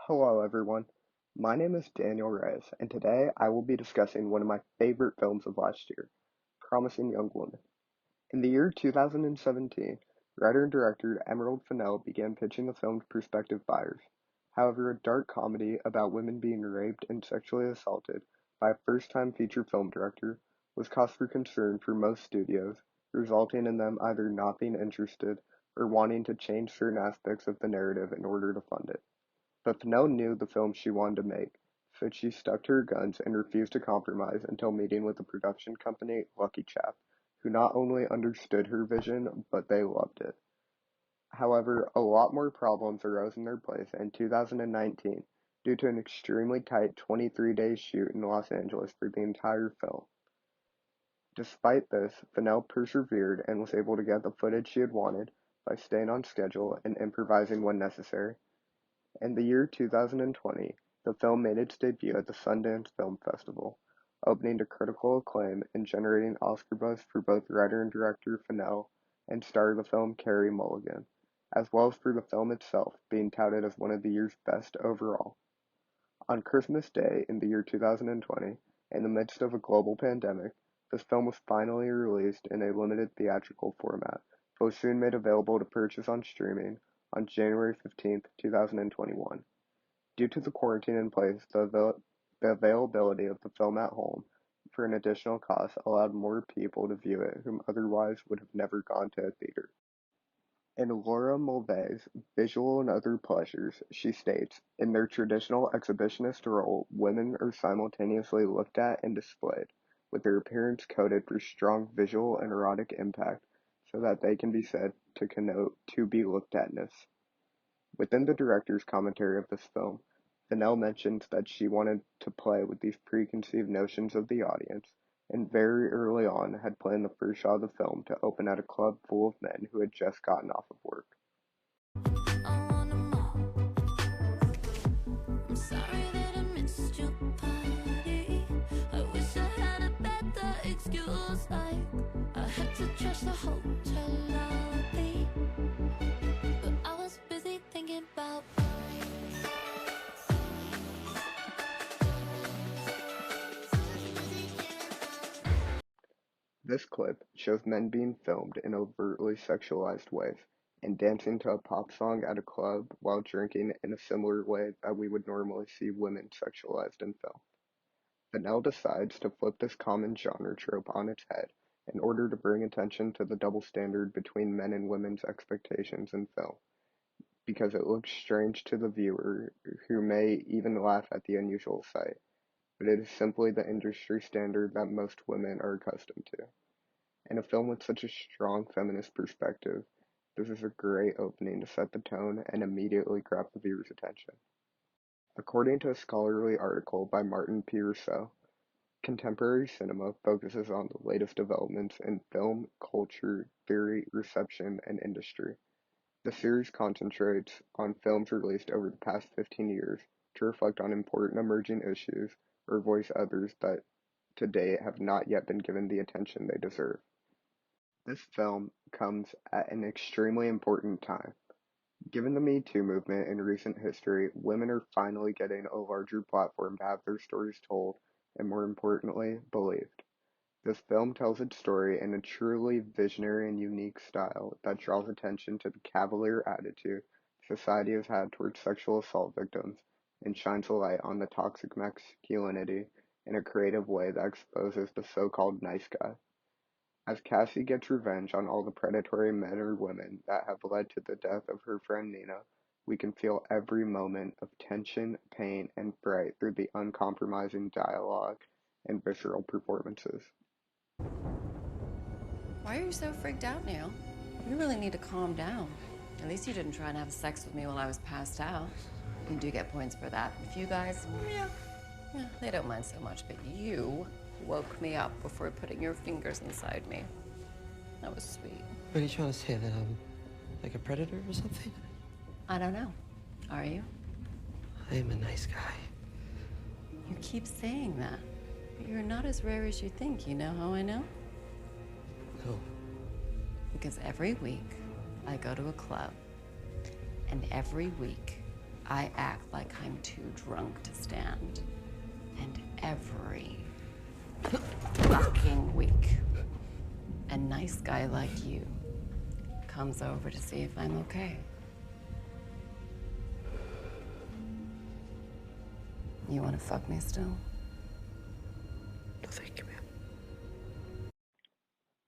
Hello, everyone. My name is Daniel Reyes, and today I will be discussing one of my favorite films of last year, Promising Young Woman. In the year 2017, writer and director Emerald Fennell began pitching the film to prospective buyers. However, a dark comedy about women being raped and sexually assaulted by a first-time feature film director was cause for concern for most studios, resulting in them either not being interested or wanting to change certain aspects of the narrative in order to fund it. But Fennell knew the film she wanted to make, so she stuck to her guns and refused to compromise until meeting with the production company Lucky Chap, who not only understood her vision, but they loved it. However, a lot more problems arose in their place in 2019 due to an extremely tight 23-day shoot in Los Angeles for the entire film. Despite this, Fennell persevered and was able to get the footage she had wanted by staying on schedule and improvising when necessary. In the year 2020, the film made its debut at the Sundance Film Festival, opening to critical acclaim and generating Oscar buzz for both writer and director Fennell and star of the film Carey Mulligan, as well as for the film itself being touted as one of the year's best overall. On Christmas Day in the year 2020, in the midst of a global pandemic, this film was finally released in a limited theatrical format, but was soon made available to purchase on streaming on January 15th, 2021. Due to the quarantine in place, the availability of the film at home for an additional cost allowed more people to view it whom otherwise would have never gone to a theater. In Laura Mulvey's "Visual and Other Pleasures", she states, "In their traditional exhibitionist role, women are simultaneously looked at and displayed, with their appearance coded for strong visual and erotic impact so that they can be said to connote to-be-looked-atness." Within the director's commentary of this film, Fennell mentions that she wanted to play with these preconceived notions of the audience, and very early on had planned the first shot of the film to open at a club full of men who had just gotten off of work. This clip shows men being filmed in overtly sexualized ways and dancing to a pop song at a club while drinking in a similar way that we would normally see women sexualized in film. Fennell decides to flip this common genre trope on its head in order to bring attention to the double standard between men and women's expectations in film, because it looks strange to the viewer who may even laugh at the unusual sight, but it is simply the industry standard that most women are accustomed to. In a film with such a strong feminist perspective, this is a great opening to set the tone and immediately grab the viewer's attention. According to a scholarly article by Martin P. Rousseau, contemporary cinema focuses on the latest developments in film, culture, theory, reception, and industry. The series concentrates on films released over the past 15 years to reflect on important emerging issues or voice others that to date have not yet been given the attention they deserve. This film comes at an extremely important time. Given the Me Too movement in recent history, women are finally getting a larger platform to have their stories told and, more importantly, believed. This film tells its story in a truly visionary and unique style that draws attention to the cavalier attitude society has had towards sexual assault victims and shines a light on the toxic masculinity in a creative way that exposes the so-called nice guy. As Cassie gets revenge on all the predatory men or women that have led to the death of her friend Nina, we can feel every moment of tension, pain, and fright through the uncompromising dialogue and visceral performances. Why are you so freaked out, Neil? You really need to calm down. At least you didn't try and have sex with me while I was passed out. You do get points for that. A few guys, yeah, they don't mind so much, but you woke me up before putting your fingers inside me. That was sweet. What are you trying to say, that I'm like a predator or something? I don't know. Are you? I am a nice guy. You keep saying that, but you're not as rare as you think. You know how I know? No. Because every week I go to a club, and every week I act like I'm too drunk to stand. And every fucking week, a nice guy like you comes over to see if I'm okay. You wanna fuck me still? No, thank you, ma'am.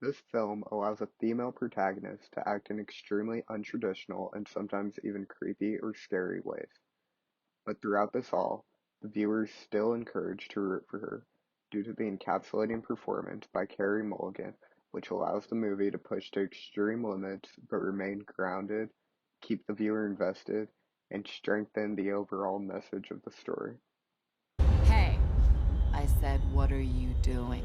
This film allows a female protagonist to act in extremely untraditional and sometimes even creepy or scary ways. But throughout this all, the viewer is still encouraged to root for her due to the encapsulating performance by Carey Mulligan, which allows the movie to push to extreme limits but remain grounded, keep the viewer invested, and strengthen the overall message of the story. Hey, I said, what are you doing?